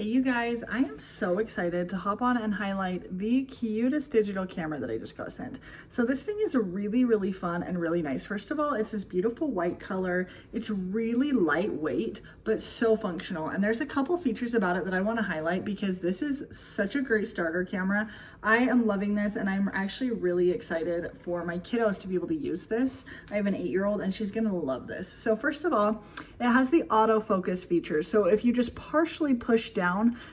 Hey you guys, I am so excited to hop on and highlight the cutest digital camera that I just got sent. So this thing is really fun and really nice. First of all, it's this beautiful white color. It's really lightweight, but so functional. And there's a couple features about it that I want to highlight because this is such a great starter camera. I am loving this and I'm actually really excited for my kiddos to be able to use this. I have an 8-year-old and she's gonna love this. So first of all, it has the autofocus feature. So if you just partially push down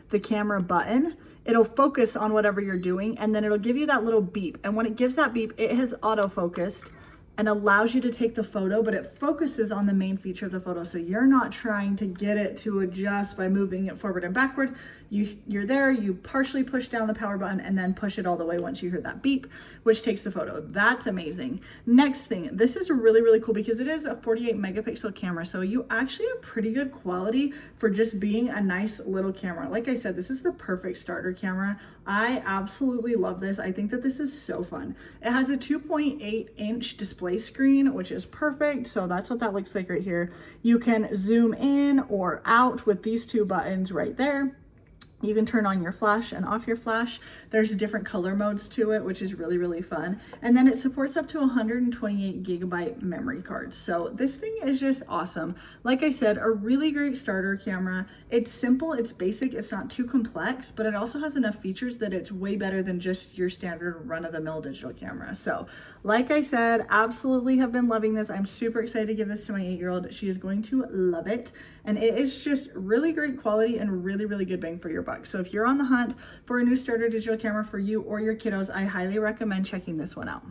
the camera button, it'll focus on whatever you're doing and then it'll give you that little beep. And when it gives that beep, it has autofocused and allows you to take the photo, but it focuses on the main feature of the photo. So you're not trying to get it to adjust by moving it forward and backward. You're there, you partially push down the power button and then push it all the way once you hear that beep, which takes the photo. That's amazing. Next thing, this is really cool because it is a 48 megapixel camera. So you actually have pretty good quality for just being a nice little camera. Like I said, this is the perfect starter camera. I absolutely love this. I think that this is so fun. It has a 2.8-inch display screen, which is perfect. So that's what that looks like right here. You can zoom in or out with these two buttons right there. You can turn on your flash and off your flash. There's different color modes to it, which is really fun. And then it supports up to 128 gigabyte memory cards. So this thing is just awesome. Like I said, a really great starter camera. It's simple, it's basic, it's not too complex, but it also has enough features that it's way better than just your standard run-of-the-mill digital camera. So like I said, absolutely have been loving this. I'm super excited to give this to my 8-year-old. She is going to love it. And it is just really great quality and really good bang for your buck. So if you're on the hunt for a new starter digital camera for you or your kiddos, I highly recommend checking this one out.